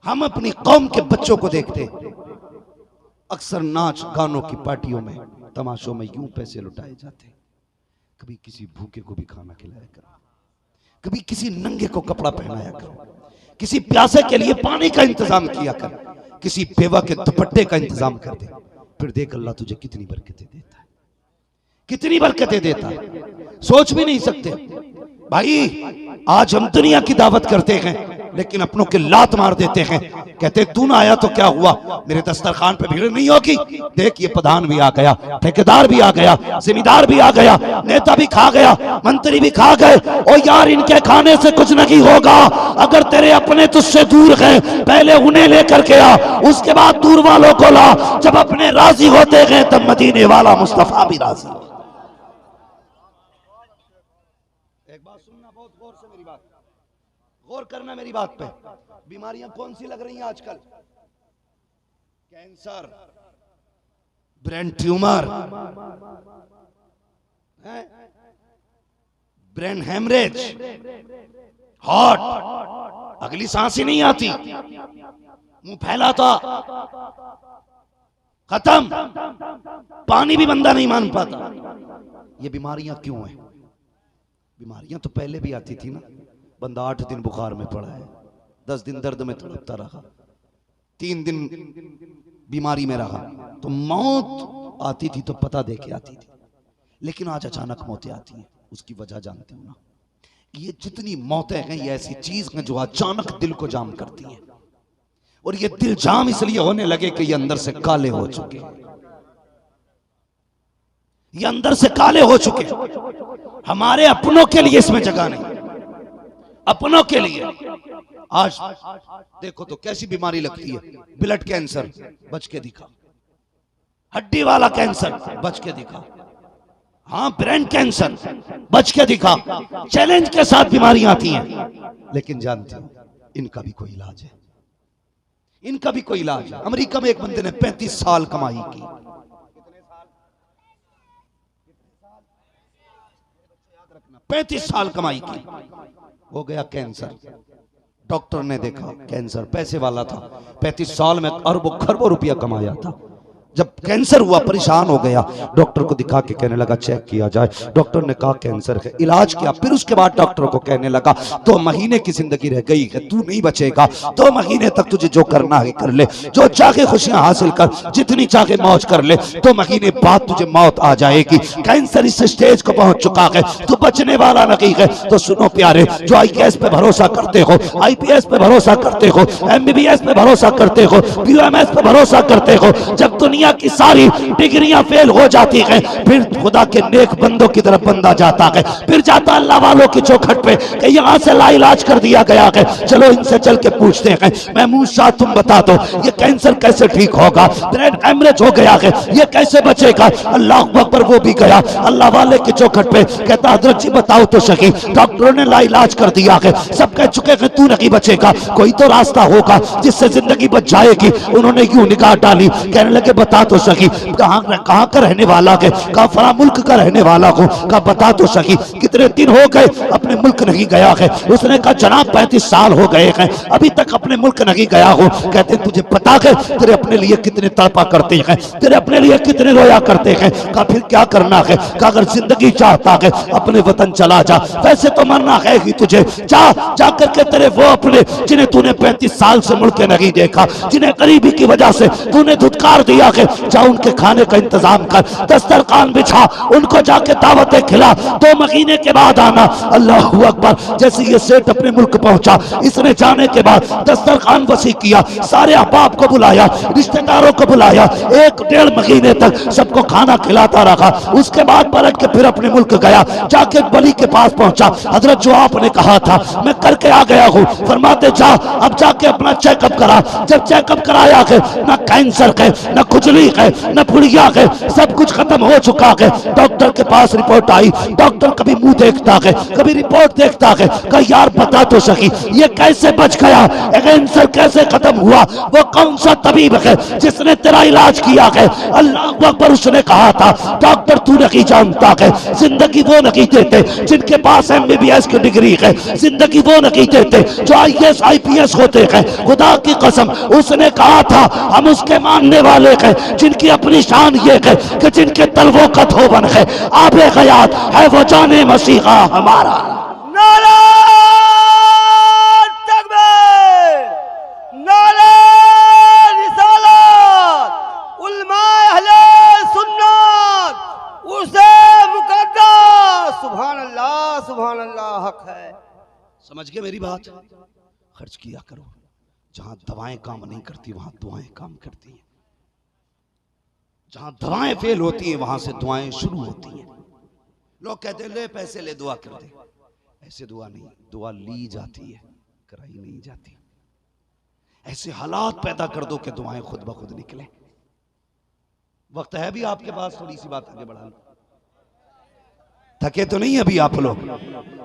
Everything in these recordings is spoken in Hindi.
हम अपनी कौम के बच्चों को देखते अक्सर नाच गानों की पार्टियों में, तमाशों में यूं पैसे लुटाए जाते। कभी किसी भूखे को भी खाना खिलाया करो, कभी किसी नंगे को कपड़ा पहनाया करो, किसी प्यासे के लिए पानी का इंतजाम किया कर, किसी बेवा के दुपट्टे का इंतजाम कर दे। फिर देख अल्लाह तुझे कितनी बरकतें देता है, कितनी बरकतें देता है, सोच भी नहीं सकते। भाई आज हम दुनिया की दावत करते हैं लेकिन अपनों के लात मार देते हैं। कहते तू ना आया तो क्या हुआ, मेरे दस्तरखान पे भीड़ नहीं होगी। देख ये प्रधान भी आ गया, ठेकेदार भी आ गया, जिम्मेदार भी आ गया, नेता भी खा गया, मंत्री भी खा गए। और यार इनके खाने से कुछ नहीं होगा। अगर तेरे अपने तुझसे दूर गए पहले उन्हें लेकर के आ, उसके बाद दूर वालों को ला। जब अपने राजी होते गए तब मदीने वाला मुस्तफा भी राजी। एक बात सुनना बहुत गौर से, मेरी बात गौर करना मेरी बात पे। बीमारियां कौन सी लग रही हैं आजकल? Cancer, brain tumour, brain haemorrhage, heart, अगली सांस ही नहीं आती, मुंह फैलाता, खत्म, पानी भी बंदा नहीं मान पाता। ये बीमारियां क्यों हैं? बीमारियां तो पहले भी आती थी ना। बंदा 8 दिन बुखार में पड़ा है, 10 दिन दर्द में तड़पता रहा, 3 दिन बीमारी में रहा, तो मौत आती थी तो पता दे के आती थी। लेकिन आज अचानक मौतें आती हैं, उसकी वजह जानते हो ना? ये जितनी मौतें हैं ये ऐसी चीज हैं जो अचानक दिल को जाम करती हैं। और ये दिल जाम इसलिए होने लगे कि ये अंदर से काले हो चुके, ये अंदर से काले हो चुके। हमारे अपनों के लिए इसमें जगह नहीं, अपनों के लिए। आज देखो तो कैसी बीमारी लगती है, ब्लड कैंसर, बच के दिखा, हड्डी वाला कैंसर, बच के दिखा, हाँ ब्रेन कैंसर, बच के दिखा। चैलेंज के साथ बीमारियां आती हैं, लेकिन जानते हो इनका भी कोई इलाज है, इनका भी कोई इलाज है। अमेरिका में एक बंदे ने 35 साल कमाई की, 35 साल कमाई की, हो गया कैंसर। डॉक्टर ने देखा कैंसर, पैसे वाला था, 35 साल में अरबों खरबों रुपया कमाया था। जब कैंसर हुआ परेशान हो गया, डॉक्टर को दिखा के कहने लगा चेक किया जाए। डॉक्टर ने कहा कैंसर है, इलाज किया। फिर उसके बाद डॉक्टर को कहने लगा 2 महीने की जिंदगी रह गई है, तू नहीं बचेगा, 2 महीने तक तुझे जो करना है कर ले, जो चाहे खुशियां हासिल कर, जितनी चाहे मौज कर ले, 2 महीने बाद तुझे मौत आ जाएगी। कैंसर इस स्टेज को पहुंच चुका है, तू बचने वाला नहीं है। तो सुनो प्यारे, जो IAS पे भरोसा करते हो, IPS पे भरोसा करते हो, MBBS पे भरोसा करते हो, POMS पे भरोसा करते हो, जब दुनिया की सारी डिग्रियां फेल हो जाती हैं, फिर खुदा के नेक बंदों की तरफ बंदा जाता है, फिर जाता अल्लाह वालों की चौखट पे कि यहां से लाइलाज कर दिया गया है, चलो इनसे चल के पूछते हैं। महमूद शाह तुम बता दो ये कैंसर कैसे ठीक होगा, ब्रेन हेमरेज हो गया है, ये कैसे बचेगा? अल्लाह अकबर, वो भी गया अल्लाह वाले की चौखट पे, कहता हजरत जी बताओ तो सही, डॉक्टरों ने लाइलाज कर दिया है, सब कह चुके हैं तू नहीं बचेगा, कोई तो रास्ता होगा जिससे जिंदगी बच जाएगी। उन्होंने यूं निगाह डाली, कहने लगे बता तो सकी, कहां का रहने वाला है? कहा फला मुल्क का रहने वाला हूं। कहा बता तो सकी कितने दिन हो गए अपने मुल्क नहीं गया है? उसने कहा जनाब 35 साल हो गए हैं, अभी तक अपने मुल्क नहीं गया हूं। कहते तुझे पता है तेरे अपने लिए कितने तड़पा करते हैं, तेरे अपने लिए कितने रोया करते हैं? कहा फिर क्या करना है? कहा अगर जिंदगी चाहता है अपने वतन चला जा, वैसे तो मरना है ही तुझे, जा करके तेरे वो अपने जिन्हें तूने 35 साल से मुल्क नहीं देखा, जिन्हें गरीबी की वजह से तूने धुतकार दिया है, जा उनके खाने का इंतजाम कर, दस्तरखान बिछा, उनको जाके दावतें खिला, 2 महीने के बाद आना। अल्लाह अकबर। जैसे ये सेठ अपने मुल्क पहुंचा, इसने जाने के बाद दस्तरखान वसी किया, सारे अहबाब को बुलाया, रिश्तेदारों को बुलाया, 1-1.5 महीने तक सबको खाना खिलाता रहा। उसके बाद पलट के फिर अपने मुल्क गया, जाके बली के पास पहुंचा, हजरत जो आपने कहा था मैं करके आ गया हूँ। फरमाते जा अब जाके अपना चेकअप करा। जब चेकअप कराया है ना कैंसर है ना कुछ खुजली है, न पुड़िया है, सब कुछ खत्म हो चुका है। डॉक्टर के पास रिपोर्ट आई, डॉक्टर कभी मुंह देखता है, कभी रिपोर्ट देखता है, कहा यार बता तो सकी ये कैसे बच गया, कैंसर कैसे खत्म हुआ, वो कौन सा तबीब है जिसने तेरा इलाज किया है। अल्लाह अकबर, उसने कहा था डॉक्टर तू नहीं जानता है, जिंदगी वो नहीं देते जिनके पास MBBS की डिग्री है, जिंदगी वो नहीं देते जो IAS IPS होते हैं। खुदा की कसम, उसने कहा था हम उसके मानने वाले हैं जिनकी अपनी शान ये है कि जिनके तलवों का धोबन है, आबे हयात है वो जाने मसीहा हमारा। नारा तकबीर, नारा रिसालत, उलमाए अहले सुन्नत, उसे मुकद्दस। सुभान अल्लाह हक है। समझ गए मेरी बात? खर्च किया करो, जहां दवाएं काम नहीं करती वहां दुआएं काम करती हैं, जहां दवाएं फेल होती हैं वहां से दुआएं शुरू होती हैं। लोग कहते हैं ले पैसे ले दुआ कर दे, ऐसे दुआ नहीं, दुआ ली जाती है, कराई नहीं जाती। ऐसे हालात पैदा कर दो कि दुआएं खुद ब खुद निकले। वक्त है भी आपके पास, थोड़ी सी बात आगे बढ़ा लो। थके तो नहीं अभी आप लोग?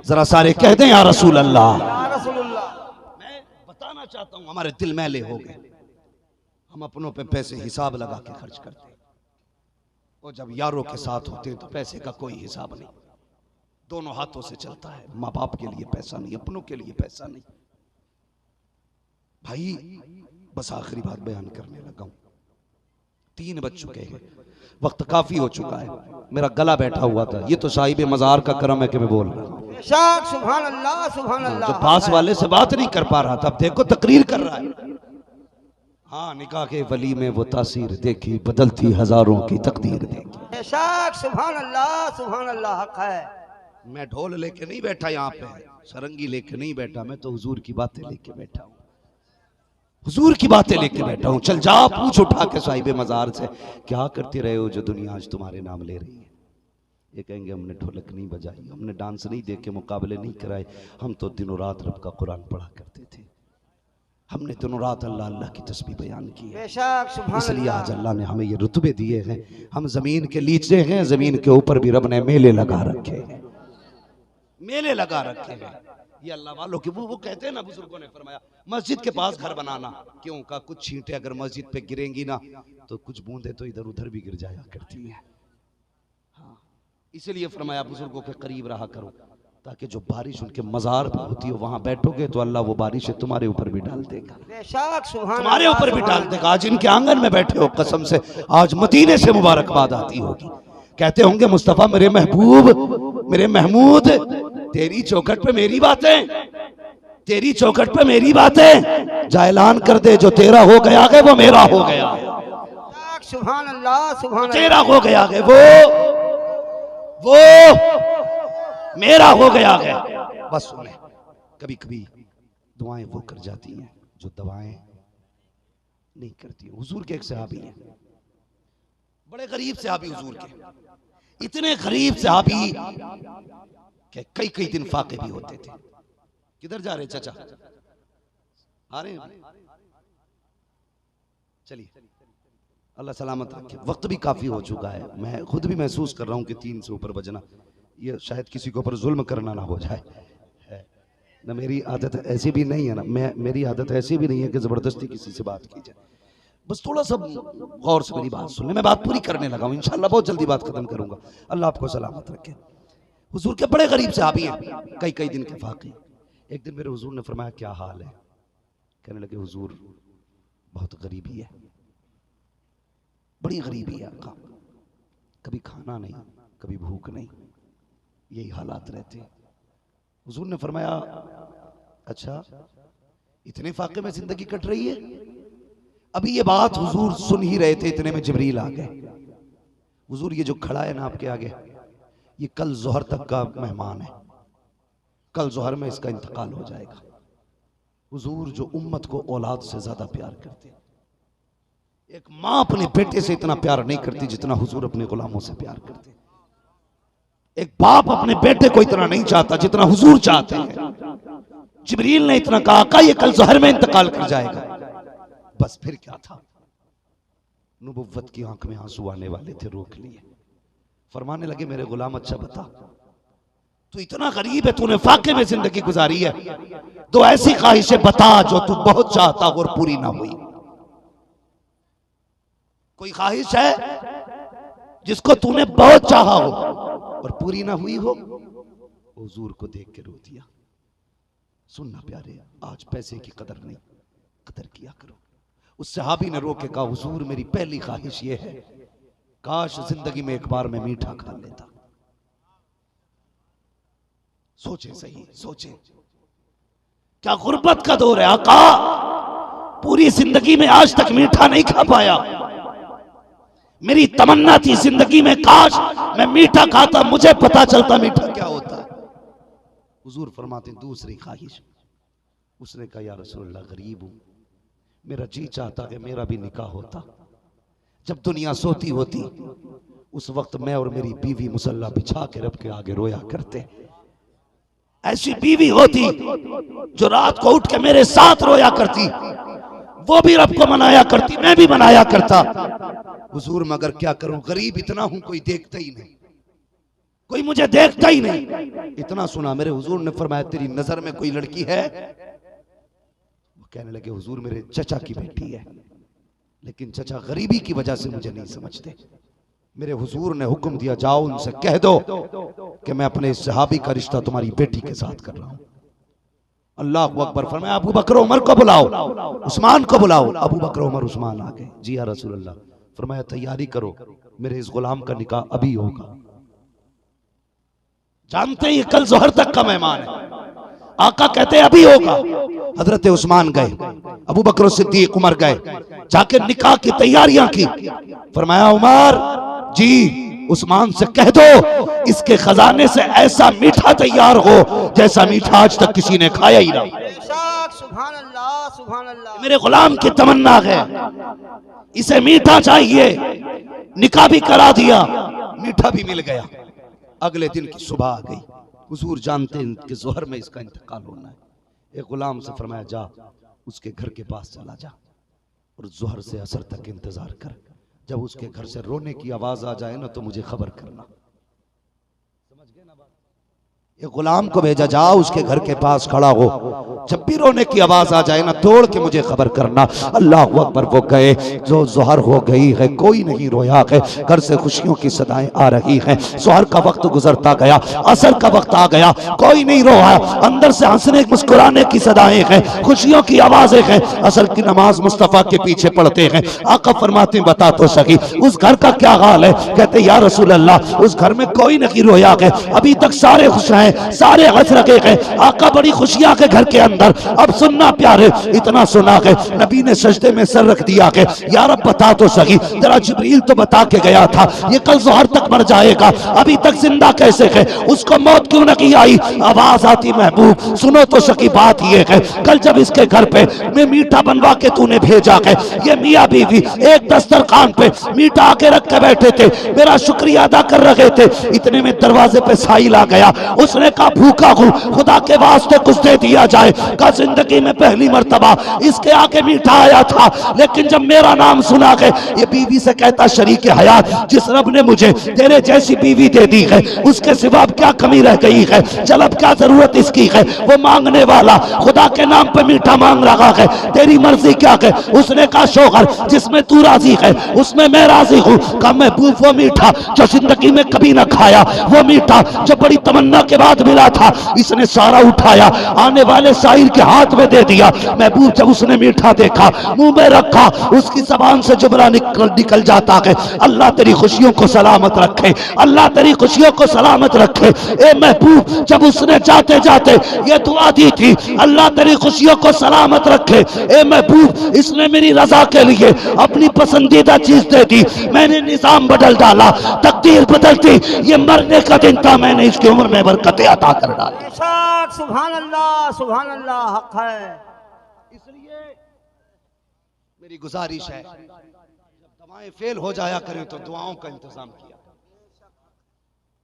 जरा सारे कह दें या रसूल अल्लाह। मैं बताना चाहता हूं हमारे दिल मैले हो गए, हम अपनों पे पैसे हिसाब लगा के खर्च करते हैं, और जब यारों के साथ होते हैं तो पैसे का कोई हिसाब नहीं, दोनों हाथों से चलता है। माँ बाप के लिए पैसा नहीं, अपनों के लिए पैसा नहीं। भाई बस आखिरी बात बयान करने लगा हूं, 3 बज चुके हैं, वक्त काफी हो चुका है, मेरा गला बैठा हुआ था। ये तो साहिब मजार का करम है कि मैं बोल रहा हूं। सुभान अल्लाह, सुभान अल्लाह। जो पास वाले से बात नहीं कर पा रहा था, अब देखो तकरीर कर रहा है। हाँ, निकाह के वली में वो तासीर देखी, बदलती हजारों की तकदीर देखी। सुभान अल्लाह हक है। मैं ढोल लेके नहीं बैठा यहाँ पे, सरंगी लेके नहीं बैठा, मैं तो हुजूर की बातें लेके बैठा हूँ, हुजूर की बातें लेके बैठा हूँ। चल जा पूछ उठा के साहिब मजार से, क्या करते रहे हो जो दुनिया आज तुम्हारे नाम ले रही है। ये कहेंगे हमने ढोलक नहीं बजाई, हमने डांस नहीं देखे, मुकाबले नहीं कराए, हम तो दिनों रात रब का कुरान पढ़ा करते थे, हमने दिनों रात अल्लाह अल्लाह की तस्बीह बयान की है। इसलिए आज अल्लाह ने हमें ये रुतबे दिए हैं। हम जमीन के नीचे हैं, जमीन के ऊपर भी रब ने मेले लगा रखे हैं, मेले लगा रखे हैं। ये अल्लाह वालों के वो कहते हैं ना, बुजुर्गों ने फरमाया मस्जिद के पास घर बनाना क्यों का, कुछ छींटे अगर मस्जिद पे गिरेंगी ना तो कुछ बूंदे तो इधर उधर भी गिर जाया करती हैं। हाँ, इसलिए फरमाया बुजुर्गों के करीब रहा करो, ताकि जो बारिश उनके मजार पे होती है वहां बैठोगे तो अल्लाह वो बारिश तुम्हारे ऊपर भी डाल देगा, तुम्हारे ऊपर भी डाल देगा। आज इनके आंगन में बैठे हो, कसम से आज मदीने से मुबारकबाद आती होगी। कहते होंगे मुस्तफा मेरे महबूब, मेरे महमूद, तेरी चौखट पे मेरी बातें, तेरी चौखट पे मेरी बातें, जा ऐलान कर दे जो तेरा हो गया है वो मेरा हो गया है, सुभान अल्लाह, सुभान अल्लाह। तेरा हो गया है वो मेरा हो गया है। बस सुने, कभी कभी दुआएं वो कर जाती हैं जो दवाएं नहीं करती। हुजूर के एक सहाबी हैं, बड़े गरीब सहाबी हुजूर के, इतने गरीब सहाबी कि कई कई दिन फाके भी होते थे। किधर जा रहे चाचा? आ रहे हैं? चलिए, अल्लाह सलामत रखे। वक्त भी काफी हो चुका है, मैं खुद भी महसूस कर रहा हूं कि 3 से ऊपर बजना, ये शायद किसी के ऊपर जुल्म करना ना हो जाए। ना मेरी आदत ऐसी भी नहीं है, ना मेरी आदत ऐसी भी नहीं है कि जबरदस्ती किसी से बात की जाए। बस थोड़ा सा गौर से मेरी बात सुन ले, मैं बात पूरी करने लगा हूं, इंशाल्लाह बहुत जल्दी बात खत्म करूंगा। अल्लाह आपको सलामत रखे। हुजूर के बड़े गरीब सहाबी हैं, कई कई दिन के फाकी। एक दिन मेरे हुजूर ने फरमाया क्या हाल है? कहने लगे हुजूर बहुत गरीबी है, बड़ी गरीबी है आका, कभी खाना नहीं, कभी भूख नहीं, यही हालात रहते हैं। हुजूर ने फरमाया अच्छा इतने फाके में जिंदगी कट रही है? अभी ये बात हुजूर सुन ही रहे थे, इतने में जिब्रील आ गए। हुजूर ये जो खड़ा है ना आपके आगे, ये कल जोहर तक का मेहमान है, कल जोहर में इसका इंतकाल हो जाएगा। हुजूर जो उम्मत को औलाद से ज्यादा प्यार करते, एक मां अपने बेटे से इतना प्यार नहीं करती जितना हुजूर अपने गुलामों से प्यार करते। एक बाप अपने बेटे को इतना नहीं चाहता जितना हुजूर चाहते हैं। जिब्रील ने इतना कहा कि ये कल जोहर में इंतकाल कर जाएगा। बस फिर क्या था, नबुव्वत की आंख में आंसू आने वाले थे, रोक लिए। फरमाने लगे मेरे गुलाम अच्छा बता, तू इतना गरीब है, तूने फाके में जिंदगी गुजारी है, तो ऐसी ख्वाहिशें बता जो तू बहुत चाहता हो और पूरी ना हुई। कोई ख्वाहिश है जिसको तूने बहुत चाहा हो और पूरी ना हुई हो? हुजूर को देख के रो दिया। सुनना प्यारे, आज पैसे की कदर नहीं, कदर किया करो। उस सहाबी ने रो के कहा हुजूर मेरी पहली ख्वाहिश ये है, काश जिंदगी में एक बार मैं मीठा खा लेता। सोचे सही, सोचे, क्या गुर्बत का दौर है आका, पूरी जिंदगी में आज तक मीठा नहीं खा पाया। मेरी तमन्ना थी जिंदगी में काश मैं मीठा खाता, मुझे पता चलता मीठा क्या होता है। हुजूर फरमाते दूसरी ख्वाहिश। उसने कहा या रसूलल्लाह गरीब हूं, मेरा जी चाहता कि मेरा भी निकाह होता। जब दुनिया सोती होती उस वक्त मैं और मेरी बीवी मुसल्ला बिछा के रब के आगे रोया करते। ऐसी बीवी होती जो रात को उठ के मेरे साथ रोया करती, वो भी रब को मनाया करती, मैं भी मनाया करता। हुजूर मगर क्या करूं, गरीब इतना हूं कोई देखता ही नहीं, कोई मुझे देखता ही नहीं। इतना सुना मेरे हुजूर ने फरमाया तेरी नजर में कोई लड़की है? वो कहने लगे हुजूर मेरे चचा की बेटी है, लेकिन चचा गरीबी की वजह से मुझे नहीं समझते। मेरे हुजूर ने हुक्म दिया जाओ उनसे कह दो कि मैं अपने सहाबी का रिश्ता तुम्हारी बेटी के साथ कर रहा हूं। अल्लाह अकबर। फरमाया अबू बकर उमर को बुलाओ, उस्मान को बुलाओ। अबू बकर उमर उस्मान आ गए। जी या रसूल अल्लाह। फरमाया तैयारी करो, मेरे इस गुलाम का निकाह अभी होगा। जानते हैं ये कल जोहर तक का मेहमान है, आका कहते अभी होगा। हजरत उस्मान गए, अबू बकर सिद्दीक उमर गए, जाके निकाह की तैयारियां की। फरमाया उमर जी उस्मान से कह दो इसके खजाने से ऐसा मीठा तैयार हो जैसा मीठा आज तक किसी ने खाया ही ना। सुभान अल्लाह, सुभान अल्लाह। मेरे गुलाम की तमन्ना है, इसे मीठा चाहिए। निकाह भी करा दिया, मीठा भी मिल गया। अगले दिन की सुबह आ गई। हुजूर जानते हैं कि जोहर में इसका इंतकाल होना है। एक गुलाम से फरमाया जा उसके घर के पास चला जा और जोहर से असर तक इंतजार कर। जब उसके घर से रोने की आवाज आ जाए ना तो मुझे खबर करना। समझ गए ना बात? ये गुलाम को भेजा जा उसके घर के पास खड़ा हो, जब भी रोने की आवाज आ जाए ना तोड़ के मुझे खबर करना। अल्लाह अकबर। वो गए, जो जोहर हो गई है कोई नहीं रोया है, घर से खुशियों की सदाएं आ रही हैं। जोहर का वक्त गुजरता गया, असर का वक्त आ गया, कोई नहीं रोया। अंदर से हंसने मुस्कुराने की सदाएं हैं, खुशियों की आवाजें हैं। असर की नमाज मुस्तफा के पीछे पढ़ते हैं। आका फरमाते बता तो सकी उस घर का क्या हाल है? कहते या रसूल अल्लाह उस घर में कोई नहीं रोया है, अभी तक सारे खुश हैं, सारे हंस रखे हैं। आका बड़ी खुशियां के घर के अंदर। अब सुनना प्यारे, इतना सुना है नबी ने सजदे में सर रख दिया है। या रब बता तो सही, तेरा जिब्रील तो बता के गया था ये कल जोहर तक मर जाएगा, अभी तक जिंदा कैसे है? उसको मौत क्यों नहीं आई? आवाज आती महबूब सुनो तो सकी बात ये है, कल जब इसके घर पे मैं मीठा बनवा के तूने भेजा है, ये मियाँ बीवी एक दस्तरखान पे मीठा आके रख के बैठे थे, मेरा शुक्रिया अदा कर रहे थे। इतने में दरवाजे पे साहिल आ गया। उसने कहा भूखा हूं, खुदा के वास्ते कुछ दे दिया जाए। का जिंदगी में पहली मर्तबा इसके आगे मीठा आया था, लेकिन जब मेरा नाम सुना गया ये बीवी से कहता शरीक हयात जिस रब ने मुझे तेरे जैसी बीवी दे दी है उसके सिवा क्या कमी रह गई है? चल अब क्या जरूरत इसकी है? वो मांगने वाला खुदा के नाम पे मीठा मांग रहा है, तेरी मर्जी क्या है? उसने कहा शोहर जिसमें तू राजी है उसमें मैं राजी हूँ। कहा महबूब वो मीठा जो जिंदगी में कभी ना खाया, वो मीठा जो बड़ी तमन्ना के बाद मिला था, इसने सारा उठाया आने वाले शायर के हाथ में दे दिया। महबूब जब उसने मीठा देखा मुंह में रखा, उसकी जबान से जुमला निकल जाता है अल्लाह तेरी खुशियों को सलामत रखे, अल्लाह तेरी खुशियों को सलामत रखे। ए महबूब जब उसने जाते जाते ये दुआ दी थी अल्लाह तेरी खुशियों को सलामत रखे। ए महबूब इसने मेरी रजा के लिए अपनी पसंदीदा चीज दे दी, मैंने निजाम बदल डाला, तकदीर बदलती, ये मरने का दिन था, मैंने इसकी उम्र में बरकतें अता कर डाली। सुभान अल्लाह, सुभान अल्लाह। हक है। इसलिए मेरी गुजारिश है जब दवाएं फेल हो जाया करें तो दुआओं का इंतजाम किया,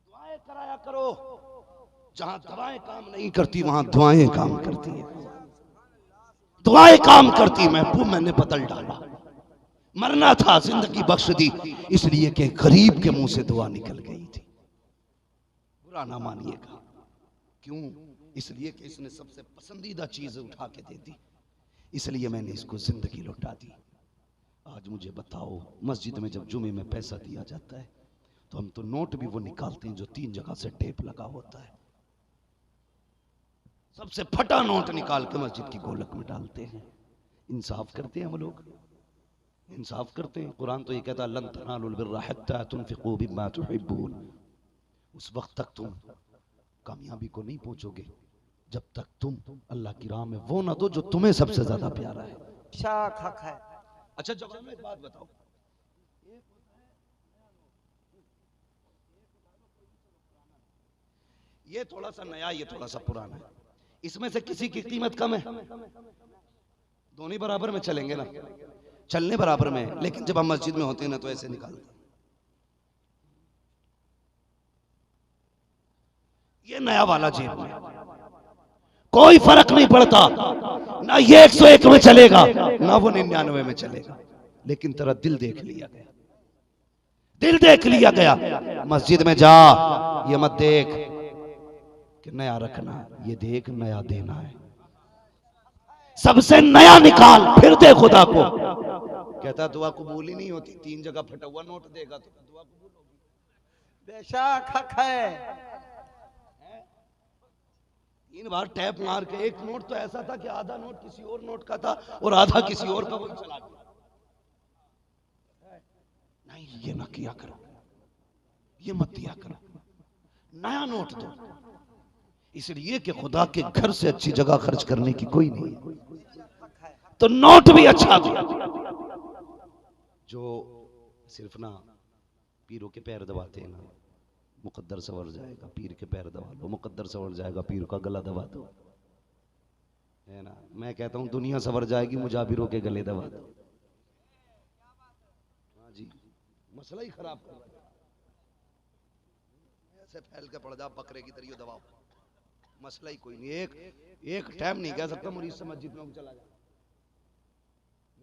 दुआएं कराया करो। जहां दवाएं काम नहीं करती वहां दुआएं काम करती है, दुआएं काम करती। महबूब मैंने बदल डाला, मरना था, जिंदगी बख्श दी इसलिए कि गरीब के मुंह से दुआ निकल गई थी। बुरा ना मानिएगा, क्यों? इसलिए कि इसने सबसे पसंदीदा चीज उठा के दे दी, इसलिए मैंने इसको जिंदगी लौटा दी। आज मुझे बताओ, मस्जिद में जब जुमे में पैसा दिया जाता है तो हम तो नोट भी वो निकालते हैं जो 3 जगह से टेप लगा होता है। सबसे फटा नोट निकाल के मस्जिद की गोलक में डालते हैं। इंसाफ करते हैं हम लोग, इंसाफ करते हैं। कुरान तो ये कहता है लन तनालुल बिर्रा हत्ता तुनफिकू मिम्मा तुहिब्बून। उस वक्त तक तुम कामयाबी को नहीं पहुंचोगे जब तक तुम अल्लाह की राह में वो ना दो जो तुम्हें सबसे ज्यादा प्यारा है। शाख हक है। अच्छा जवाब में एक बात बताओ, ये थोड़ा सा नया, ये थोड़ा सा पुराना है, इसमें से किसी की कीमत कम है? दोनों बराबर में चलेंगे ना, चलने बराबर में, लेकिन जब हम मस्जिद में होते हैं ना तो ऐसे निकालते हैं। ये नया वाला जेब में कोई फर्क नहीं पड़ता, ना ये 101 में चलेगा ना वो 99 में चलेगा, लेकिन तेरा दिल देख लिया गया, दिल देख लिया गया। मस्जिद में जा, ये मत देख कि नया रखना, ये देख नया देना है। सबसे नया निकाल फिर दे खुदा को। कहता दुआ कबूल ही नहीं होती, 3 जगह फटा हुआ नोट देगा तो दुआ कबूल होगी? बेशक हक है। 3 बार टैप मार के, एक नोट तो ऐसा था कि आधा नोट किसी और नोट का था और आधा किसी और का, वही चला गया। नहीं, ये ना किया करो, ये मत दिया करो, नया नोट दो, इसलिए कि खुदा के घर से अच्छी जगह खर्च करने की कोई नहीं है। तो नोट भी अच्छा दो। जो सिर्फ ना पीरों के पैर दबाते हैं ना, मुकद्दर संवर जाएगा, पीर के पैर दबा लो, मुकद्दर संवर जाएगा, पीर का गला दबा दो, है ना। मैं कहता हूं दुनिया संवर जाएगी, मुजाबिरों के गले दबा दो। हाँ जी, मसला ही खराब कर दिया। ऐसे फैल के पड़ जा बकरे की तरह दबाओ, मसला ही कोई नहीं। एक टाइम नहीं कह सकता मुरीद से मस्जिद में चला जाए,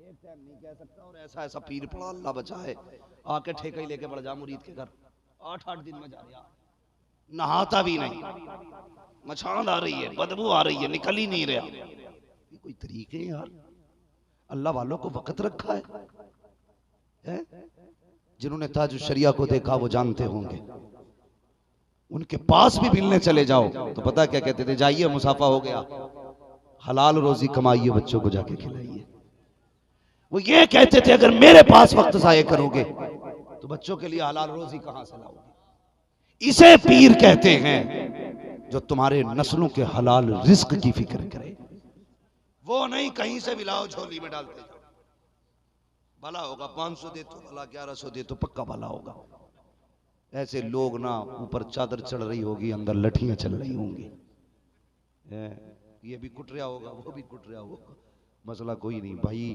एक टाइम नहीं कह सकता। और ऐसा ऐसा पीर पड़ा, अल्लाह बचाए, आके ठेका ही लेके पड़ जा मुरीद के घर, 8-8 दिन में जा रहा, नहाता भी नहीं, मछांद आ रही है, बदबू आ रही है, निकल ही नहीं रहा। ये कोई तरीके हैं यार? अल्लाह वालों को वक्त रखा है? जिन्होंने ताज शरिया को देखा वो जानते होंगे। उनके पास भी मिलने चले जाओ तो पता क्या कहते थे? जाइए मुसाफा हो गया, हलाल रोजी कमाइए, बच्चों को जाके खिलाइए। वो ये कहते थे अगर मेरे पास वक्त ज़ाया करोगे तो बच्चों के लिए हलाल रोजी कहां से लाओगे? इसे पीर कहते हैं जो तुम्हारे नस्लों के हलाल रिस्क की फिक्र करे। वो नहीं कहीं से भी लाओ झोली में डालते जाओ, भला होगा। 500 दे तो भला, 1100 दे तो पक्का भला होगा। ऐसे लोग ना, ऊपर चादर चढ़ रही होगी, अंदर लठियां चल रही होंगी, ये भी कुट रहा होगा, वो भी कुट रहा होगा, मसला कोई नहीं भाई।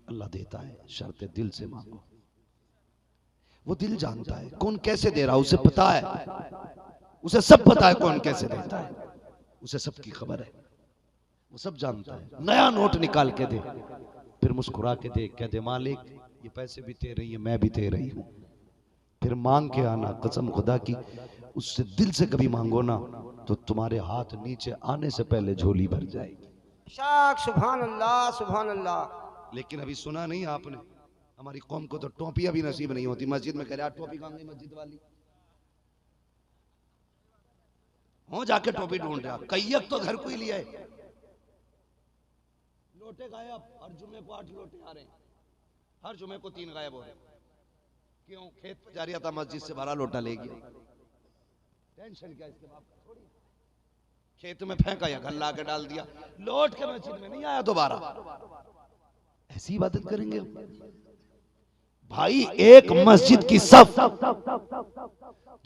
अल्लाह देता है, शर्त दिल से मांगो। वो दिल जानता है कौन कैसे दे रहा, उसे पता है, उसे सब पता है कौन कैसे देता है, उसे सबकी खबर है, वो सब जानता है। नया नोट निकाल के दे, फिर मुस्कुरा के दे, कह दे मालिक ये पैसे भी तेरे ही है, मैं भी तेरे ही हूं। फिर मांग के आना, कसम खुदा की उससे दिल से कभी मांगो ना तो तुम्हारे हाथ नीचे आने से पहले झोली भर जाएगी। सुभान अल्लाह, सुभान अल्लाह। लेकिन अभी सुना नहीं आपने, हमारी कौम को तो टोपियां भी नसीब नहीं होती। मस्जिद में कह रहा टोपी कहां गई मस्जिद वाली, हो जाके टोपी ढूंढ रहा। कैयक तो घर को ही लिया है, लोटे गायब, हर जुमे को 8 लोटे आ रहे हैं, हर जुमे को 3 गायब हो रहे हैं। क्यों? खेत पे जा रहा था, मस्जिद से भरा लोटा ले गया, टेंशन क्या इसके बाप का? थोड़ी खेत में फेंका या घर ला के डाल दिया, लौट के मस्जिद में नहीं आया दोबारा। ऐसी इबादत करेंगे भाई? एक मस्जिद की सफ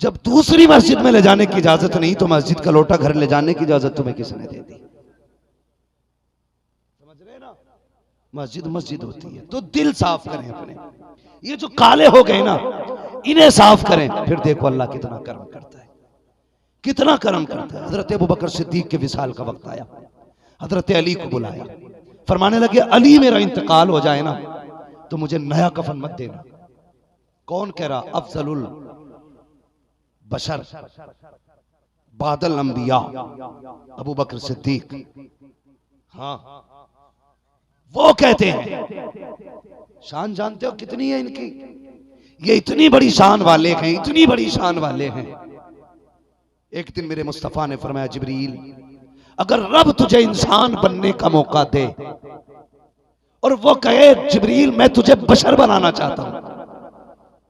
जब दूसरी मस्जिद में ले जाने की इजाजत नहीं, तो मस्जिद का लोटा घर ले जाने की इजाजत तुम्हें किसने दे दी? समझ रहे ना? मस्जिद मस्जिद होती है तो दिल साफ करें अपने। ये जो काले हो गए ना, इन्हें साफ करें, फिर देखो अल्लाह कितना कर्म करता है, कितना कर्म करता है। हजरत अबू बकर सिद्दीक के विसाल का वक्त आया, हजरत अली को बुलाया, फरमाने लगे अली मेरा इंतकाल हो जाए ना तो मुझे नया कफन मत देना। कौन कह रहा? अफजलुल बशर बादल अंबिया अबू बकर सिद्दीक। हाँ, वो कहते हैं। शान जानते हो कितनी है इनकी? ये इतनी बड़ी शान वाले हैं, इतनी बड़ी शान वाले हैं। एक दिन मेरे मुस्तफा ने फरमाया, जिब्रील, अगर रब तुझे इंसान बनने का मौका दे और वो कहे जिब्रील मैं तुझे बशर बनाना चाहता हूं,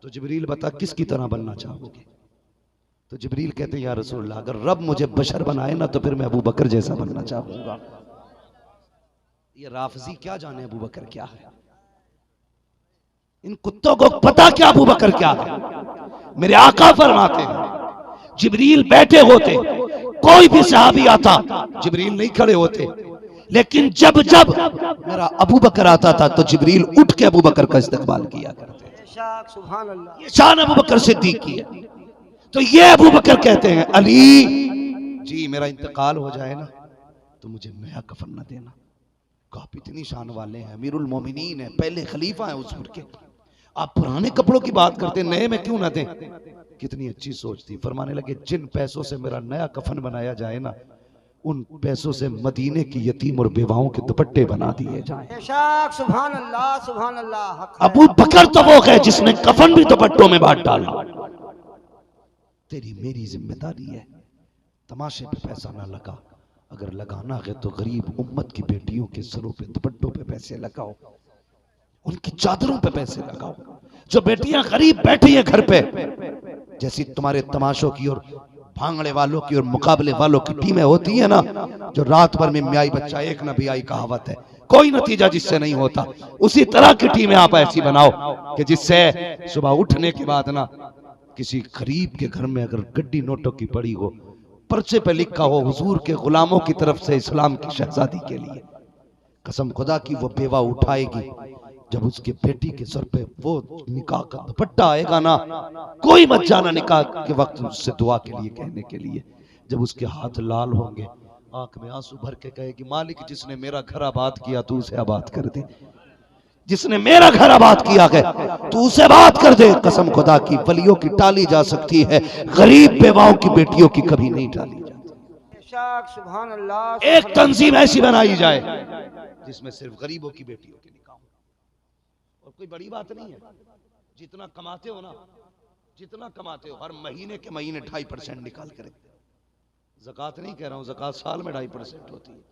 तो जिब्रील बता किसकी तरह बनना चाहोगे? तो जिब्रील कहते हैं, या रसूलल्लाह, अगर रब मुझे बशर बनाए ना तो फिर मैं अबू बकर जैसा बनना चाहूंगा। ये राफजी क्या जाने अबू बकर क्या है? इन कुत्तों को पता क्या अबू बकर क्या है? मेरे आका फरमाते हैं, जिब्रील बैठे होते, कोई भी सहाबी आता, जिब्रील नहीं खड़े होते, लेकिन जब जब मेरा अबू बकर आता था तो जिब्रील उठ के अबू बकर का इस्तकबाल किया करते थे। सुभान अल्लाह। ये शान अबू बकर सिद्दीक की है। तो ये अबू बकर कहते हैं, अली जी मेरा इंतकाल हो जाए ना तो मुझे नया कफन न देना। आप इतनी शान वाले हैं, अमीरुल मोमिनीन है, पहले खलीफा है हुजूर के, आप पुराने कपड़ों की बात करते हैं, नए में क्यों ना दें? कितनी अच्छी सोच थी। फरमाने लगे, जिन पैसों से मेरा नया कफन बनाया जाए ना, उन पैसों से मदीने की यतीम और बेवाओं के दुपट्टे बना दिए जाएं। सुभान अल्लाह, सुभान अल्लाह। अबू बकर तो वो है जिसने कफन भी दुपट्टों में बांट डाला। तेरी मेरी जिम्मेदारी है, तमाशे पे पैसा ना लगा, अगर लगाना है तो गरीब उम्मत की बेटियों के सरों पे दुपट्टों पे पैसे लगाओ, उनकी चादरों पे पैसे लगाओ। जो बेटियां गरीब बैठी हैं घर पे, जैसी तुम्हारे तमाशों की और भांगड़े वालों की और मुकाबले वालों की टीमें होती है ना, जो रात भर में म्याई बच्चा एक न भी आई कहावत है, कोई नतीजा जिससे नहीं होता, उसी तरह की टीमें आप ऐसी बनाओ कि जिससे सुबह उठने के बाद ना किसी गरीब के घर में अगर गड्डी नोटों की पड़ी हो, पर्चे पे लिखा हो हुजूर के गुलामों की तरफ से इस्लाम की शहजादी के लिए, कसम खुदा की वो बेवा उठाएगी, जब उसके बेटी के सर पे वो निकाह का दुपट्टा आएगा ना, कोई मत जाना निकाह के वक्त उससे दुआ के लिए कहने के लिए। जब उसके हाथ लाल होंगे, आंख में आंसू भर के कहेगी, मालिक जिसने मेरा घर आबाद किया तू उसे आबाद कर दे, जिसने मेरा घर आबाद किया है तू उसे बात कर दे। कसम खुदा की, वलियों की टाली जा सकती है, गरीब बेवाओं की बेटियों की कभी नहीं टाली जाती। सुभान अल्लाह। एक तंजीम ऐसी बनाई जाए जिसमें सिर्फ गरीबों की बेटियों के निकाह, और कोई बड़ी बात नहीं है। जितना कमाते हो ना, जितना कमाते हो, हर महीने के महीने 2.5% निकाल कर, ज़कात नहीं कह रहा हूं, ज़कात साल में 2.5% होती है,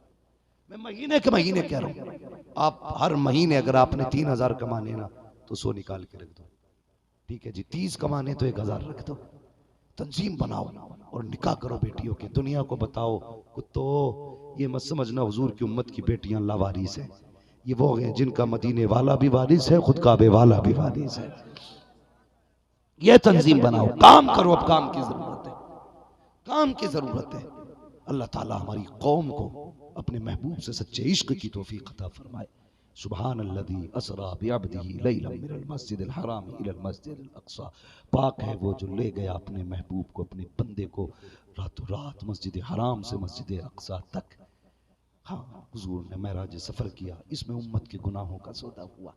मैं महीने के महीने कह रहा हूं। आप हर महीने अगर आपने 3,000 कमाने ना तो 100 निकाल के रख दो, ठीक है जी। 30 कमाने तो 1,000 रख दो। तंजीम बनाओ और निकाह करो बेटियों के। दुनिया को बताओ, कुत्तो ये मत समझना हुजूर की उम्मत की बेटियां लावारिस है, ये वो हैं जिनका मदीने वाला भी वारिस है, खुद काबे वाला भी वारिस है। ये तंजीम बनाओ, काम करो। अब काम की जरूरत है, काम की जरूरत है। अल्लाह ताला हमारी कौम को अपने महबूब से सच्चे इश्क की तौफीक अता फरमाए। सुभान अल्लज़ी असरा बिअब्दिही लैलन मिनल मस्जिदिल हराम इलल मस्जिदिल अक़सा। पाक है वो जो ले गया अपने महबूब को, अपने बंदे को रातों रात मस्जिद हराम से मस्जिद अक़सा तक। हाँ, हुजूर ने महराज सफ़र किया, इसमें उम्मत के गुनाहों का सौदा हुआ,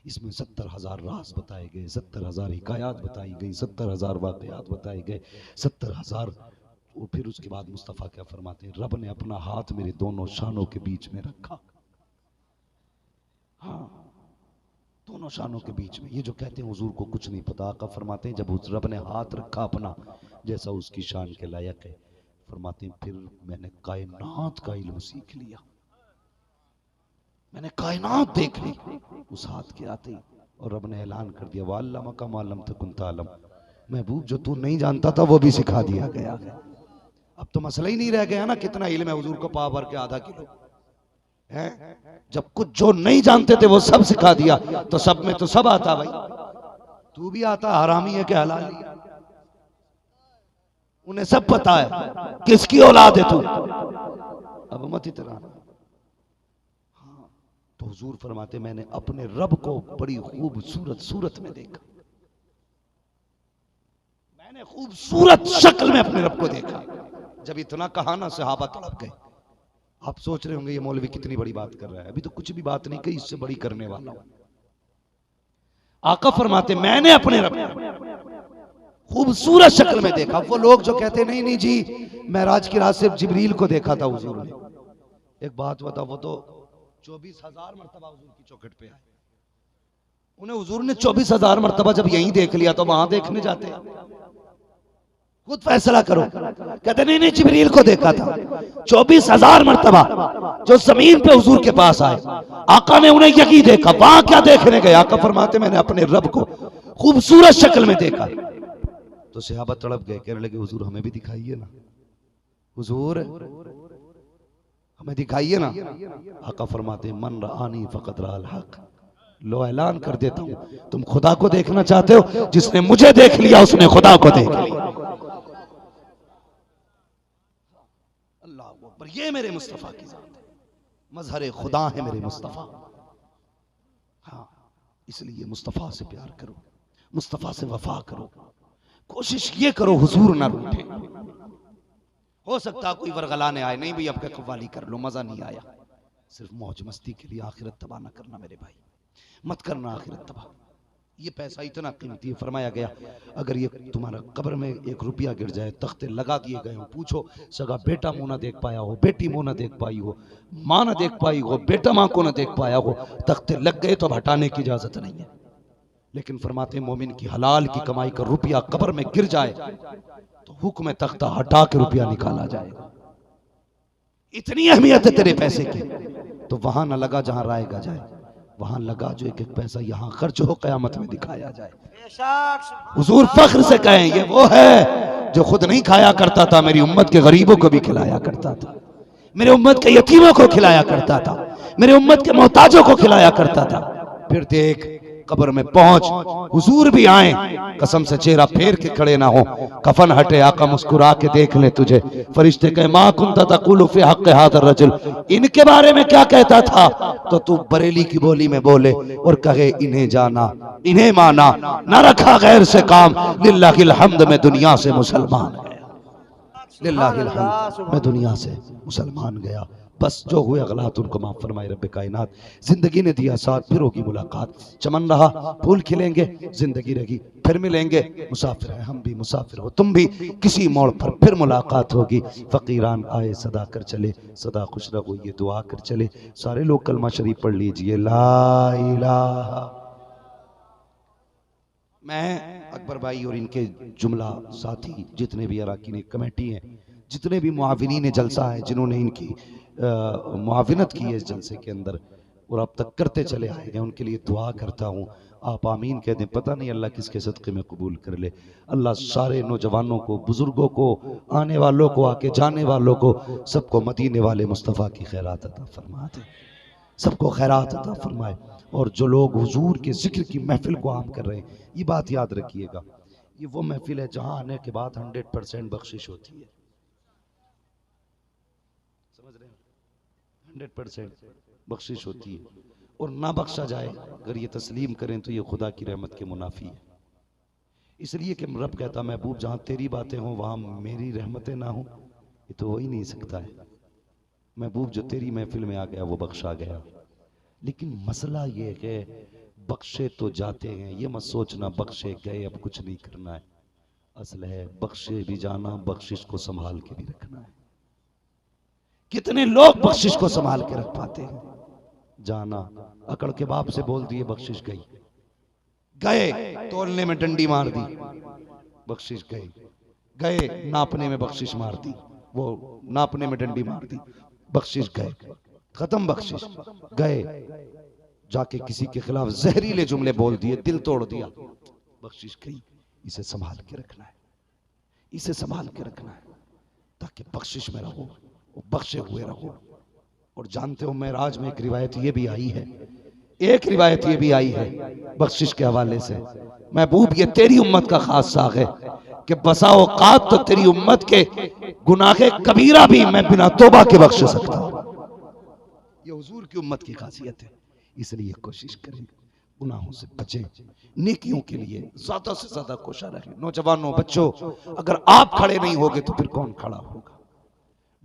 इसमें 70,000 राज बताए गए, 70,000 हिकायात बताई गई, 70,000 वाक़यात बताए गए, 70,000। और फिर उसके बाद मुस्तफ़ा क्या फरमाते हैं, रब ने अपना हाथ मेरे दोनों शानों के बीच में रखा। हाँ, दोनों शानों के बीच में। ये जो कहते हैं हुजूर को कुछ नहीं पता, आका फरमाते हैं जब उस रब ने हाथ रखा अपना जैसा उसकी शान के लायक है, फरमाते हैं फिर मैंने कायनात का इल्म सीख लिया, मैंने कायनात देख ली उस हाथ के आते ही। और रब ने ऐलान कर दिया, वअल्लमका मा लम तकुन तालम, महबूब जो तू नहीं जानता था वो भी सिखा दिया गया। अब तो मसला ही नहीं रह गया ना कितना इल्म है हुजूर को, पाव भर के आधा किलो है। जब कुछ जो नहीं जानते थे वो सब सिखा दिया, तो सब में तो सब आता। भाई तू भी आता, हरामी है कि हलाली है, उन्हें सब पता है किसकी औलाद है तू, अब मत इतना। हाँ, तो हुजूर फरमाते मैंने अपने रब को बड़ी खूबसूरत सूरत में देखा, मैंने खूबसूरत शक्ल में अपने रब को देखा। जब इतना कहा ना सहाबा तड़प गए। आप सोच रहे होंगे ये मौलवी कितनी बड़ी बात कर रहा है, अभी तो कुछ भी बात नहीं कही, इससे बड़ी करने वाला हूं। आका फरमाते मैंने अपने रब खूबसूरत शक्ल में देखा। वो लोग जो कहते नहीं नहीं जी महराज की रात सिर्फ जिब्रील को देखा था हुजूर ने। एक बात बताओ, वो तो 24,000 मरतबा हुजूर की चौखट पे आए। उन्हें हुजूर ने 24,000 मरतबा जब यहीं देख लिया तो वहां देखने जाते हैं? खुद फैसला करो। कहते नहीं नहीं जिब्रील को देखा था 24,000 मरतबा जो जमीन पे हुजूर के पास आए। आका ने उन्हें यही देखा। वहां क्या देखने गए? आका फरमाते मैंने अपने रब को खूबसूरत शक्ल में देखा। तो सहाबा तड़प गए, कहने लगे हुजूर हमें भी दिखाइए ना, हुजूर हमें दिखाइए ना। आका फरमाते मन रानी फकत राल हक। लो ऐलान कर देता हूं, तुम खुदा को देखना चाहते हो? जिसने मुझे देख लिया उसने खुदा को देख लिया। अल्लाह अकबर। ये मेरे मुस्तफा की जात है, मजहर खुदा है मेरे मुस्तफा। हाँ, इसलिए मुस्तफा से प्यार करो, मुस्तफा से वफा करो, कोशिश ये करो हुजूर ना रूठे। हो सकता कोई वरगलाने आए, नहीं भाई आपका कव्वाली कर लो, मजा नहीं आया, सिर्फ मौज मस्ती के लिए आखिरत तबाह ना करना मेरे भाई, मत करना आखिरत तबाह। ये पैसा इतना कीमती है, फरमाया गया अगर ये तुम्हारा कब्र में 1 रुपया गिर जाए, तख्ते लगा दिए गए हो, पूछो सगा बेटा मुंह ना देख पाया हो, बेटी मुंह ना देख पाई हो, माँ ना देख पाई हो, बेटा माँ को ना देख पाया हो, तख्ते लग गए तो अब हटाने की इजाजत नहीं है। लेकिन फरमाते मोमिन की हलाल की कमाई का रुपया कब्र में गिर जाए तो हुक्म तख्ता हटा के रुपया निकाला जाएगा। इतनी अहमियत है तेरे पैसे की। तो वहां न लगा जहां रायगा जाए, वहां लगा जो एक एक पैसा यहां खर्च हो कयामत में दिखाया जाए। हुजूर फख्र से कहें ये वो है जो खुद नहीं खाया करता था, मेरी उम्मत के गरीबों को भी खिलाया करता था, मेरे उम्मत के यतीमों को खिलाया करता था, मेरे उम्मत के मोहताजों को खिलाया करता था। फिर देख कब्र में पहुंच, हुजूर भी आए, कसम से चेहरा फेर के खड़े ना हो, कफन हटे, आका मुस्कुरा के देख ले तुझे, फरिश्ते कहे मा कुंता तक़ूलु फी हक़्क़ि हाज़ा रजुल, इनके बारे में क्या कहता था? तो तू बरेली की बोली में बोले और कहे इन्हें जाना इन्हें माना, न रखा गैर से काम, लिल्लाहिल हम्द में दुनिया से मुसलमान गया, लिल्लाहिल हम्द में दुनिया से मुसलमान गया। बस जो हुए गलत उनको माफ फरमाए रब्बे कायनात। जिंदगी ने दिया साथ, फिर होगी मुलाकात, चमन रहा फूल खिलेंगे, जिंदगी रही फिर मिलेंगे, मुसाफिर है हम भी मुसाफिर हो तुम भी, किसी मोड़ पर फिर मुलाकात होगी। फकीरान आए सदा कर चले, सदा खुश रहो ये दुआ कर चले। सारे लोग कलमा शरीफ पढ़ लीजिए, ला इलाहा। मैं अकबर भाई और इनके जुमला साथी जितने भी अराकीन कमेटी हैं, जितने भी मुआविनीन जलसा है, जिन्होंने इनकी मुआविनत की है इस जलसे के अंदर और अब तक करते चले आए हैं, उनके लिए दुआ करता हूँ। आप आमीन कह दें, पता नहीं अल्लाह किसके सदक़े में कबूल कर ले। अल्लाह सारे नौजवानों को, बुजुर्गों को, आने वालों को, आके जाने वालों को, सबको मदीने वाले मुस्तफ़ा की खैरात अता फरमा दे, सबको खैरात अता फरमाए। और जो लोग हुजूर के जिक्र की महफिल को आम कर रहे हैं, ये बात याद रखिएगा, ये वो महफिल है जहाँ आने के बाद 100% बख्शिश होती है। 100% बख्शिश होती है, और ना बख्शा जाए अगर ये तस्लीम करें तो ये खुदा की रहमत के मुनाफी है। इसलिए कि रब कहता महबूब जहाँ तेरी बातें हों वहाँ मेरी रहमतें ना हों, ये तो हो ही नहीं सकता है। महबूब जो तेरी महफिल में आ गया वो बख्शा गया। लेकिन मसला ये है बख्शे तो जाते हैं, ये मत सोचना बख्शे गए अब कुछ नहीं करना है। असल है बख्शे भी जाना, बख्शिश को संभाल के भी रखना है। कितने लोग बख्शिश को संभाल के रख पाते हैं? जाना अकड़ के बाप से बोल दिए बख्शिश गई, गए तोलने में डंडी मार दी बख्शिश गई, गए नापने में बख्शिश मार दी, वो नापने में डंडी मार दी बख्शिश गए, खत्म बख्शिश। गए जाके किसी के खिलाफ जहरीले जुमले बोल दिए, दिल तोड़ दिया, बख्शिश गई। इसे संभाल के रखना है, इसे संभाल के रखना है ताकि बख्शिश में रहो, बख्शे हुए रहो। और जानते हो मेराज में एक रिवायत ये भी आई है, एक रिवायत ये भी आई है बख्शिश के हवाले से, महबूब ये तेरी उम्मत का खास साग है कि बसा औकात तो तेरी उम्मत के गुनाहे कबीरा भी मैं बिना तौबा के बख्श सकता हूं। ये हुजूर की उम्मत की खासियत है। इसलिए कोशिश करें गुनाहों से बचें, नेकियों के लिए ज्यादा से ज्यादा कोशिश रखें। नौजवानों, बच्चों, अगर आप खड़े नहीं होगे तो फिर कौन खड़ा होगा?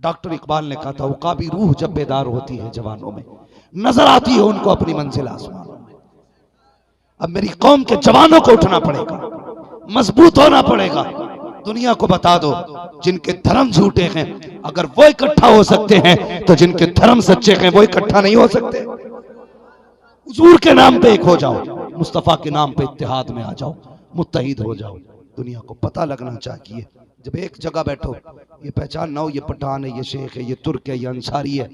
डॉक्टर इकबाल ने कहा था उकाबी रूह जब बेदार होती है जवानों में, नजर आती है उनको अपनी मंजिल आसमानों में। अब मेरी कौम के जवानों को उठना पड़ेगा, मजबूत होना पड़ेगा। दुनिया को बता दो जिनके धर्म झूठे हैं अगर वो इकट्ठा हो सकते हैं तो जिनके धर्म सच्चे हैं वो इकट्ठा नहीं हो सकते। हुजूर के नाम पे एक हो जाओ, मुस्तफा के नाम पे इत्तेहाद में आ जाओ, मुत्तहिद हो जाओ। दुनिया को पता लगना चाहिए, जब एक जगह बैठो ये पहचान ना हो ये पठान है, ये शेख है, ये तुर्क है, ये अंसारी है।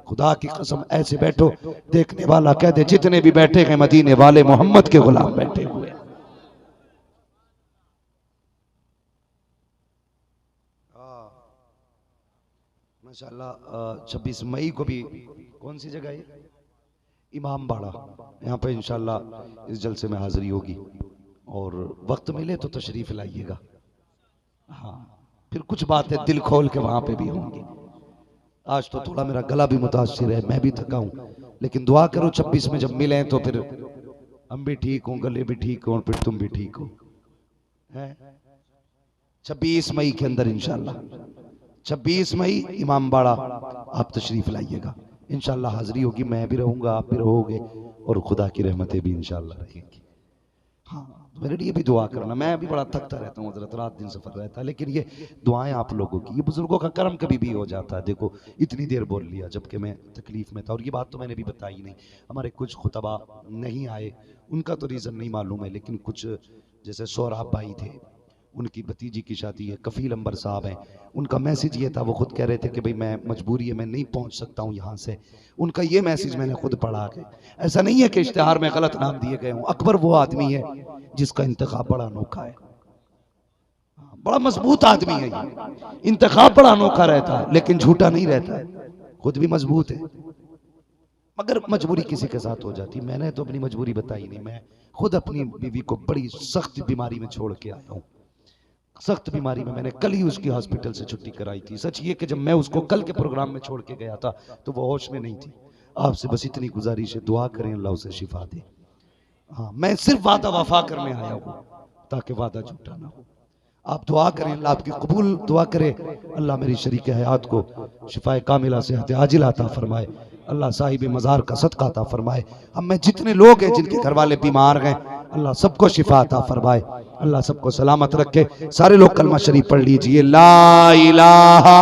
खुदा की कसम ऐसे बैठो देखने वाला कह दे जितने भी बैठे हैं मदीने वाले मोहम्मद के गुलाम बैठे हुए। माशाल्लाह 26 मई को भी कौन सी जगह है, इमाम बाड़ा, यहाँ पे इंशाल्लाह इस जलसे में हाजिरी होगी और वक्त मिले तो तशरीफ लाइएगा। हाँ फिर कुछ बातें दिल खोल के वहां पे भी होंगी। आज तो थोड़ा मेरा गला भी मुतासिर है, मैं भी थका हूँ, लेकिन दुआ करो 26 में जब मिलें तो फिर हम भी ठीक हों, गले भी ठीक हों, फिर तुम भी ठीक हो। 26 मई के अंदर इंशाल्लाह 26 मई इमाम बाड़ा आप तशरीफ लाइएगा, इंशाल्लाह हाजिरी होगी। मैं भी रहूंगा, आप भी रहोगे और खुदा की रहमतें भी इंशाल्लाह रहेंगी। हाँ मेरे लिए भी दुआ करना, मैं भी बड़ा थकता रहता हूँ हज़रत, रात दिन सफर रहता है, लेकिन ये दुआएं आप लोगों की, ये बुजुर्गों का करम कभी भी हो जाता है। देखो इतनी देर बोल लिया जबकि मैं तकलीफ में था, और ये बात तो मैंने भी बताई नहीं। हमारे कुछ खुतबा नहीं आए, उनका तो रीज़न नहीं मालूम है, लेकिन कुछ जैसे सोहराब भाई थे, उनकी भतीजी की शादी है, कफील अंबर साहब हैं, उनका मैसेज ये था, वो खुद कह रहे थे कि भाई मैं मजबूरी है, मैं नहीं पहुंच सकता हूं यहाँ से। उनका ये मैसेज मैंने खुद पढ़ा के, ऐसा नहीं है कि इश्तिहार में गलत नाम दिए गए हों। अकबर वो आदमी है जिसका इंतखाब बड़ा अनोखा है, बड़ा मजबूत आदमी है ये, इंतखाब बड़ा अनोखा रहता है लेकिन झूठा नहीं रहता है, खुद भी मजबूत है। मगर मजबूरी किसी के साथ हो जाती, मैंने तो अपनी मजबूरी बताई नहीं। मैं खुद अपनी बीवी को बड़ी सख्त बीमारी में छोड़ के आया हूँ, सख्त बीमारी में। मैंने कल ही उसकी हॉस्पिटल से छुट्टी कराई थी। सच ये कि जब मैं उसको कल के प्रोग्राम में छोड़ के गया था तो वो होश में नहीं थी। आपसे बस इतनी गुजारिश है, दुआ करें अल्लाह उसे शिफा दे। हाँ मैं सिर्फ वादा वफा करने आया हूँ ताकि वादा झूठा ना हो। आप दुआ करें अल्लाह आपकी कबूल दुआ करे, अल्लाह मेरी शरीक हयात को शिफाए कामिला सेहत आजिल अता फरमाए, अल्लाह साहिब मज़ार का सदका अता फरमाए। हम में जितने लोग हैं जिनके घर वाले बीमार हैं अल्लाह सबको शिफा अता फरमाए, अल्लाह सबको सलामत रखे। सारे लोग कलमा शरीफ पढ़ लीजिए, ला इलाहा,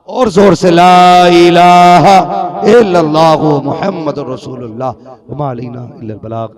और जोर से ला इलाहा इल्लल्लाहु मुहम्मदुर रसूलुल्लाह व मा अलैना इल्लल बलाग।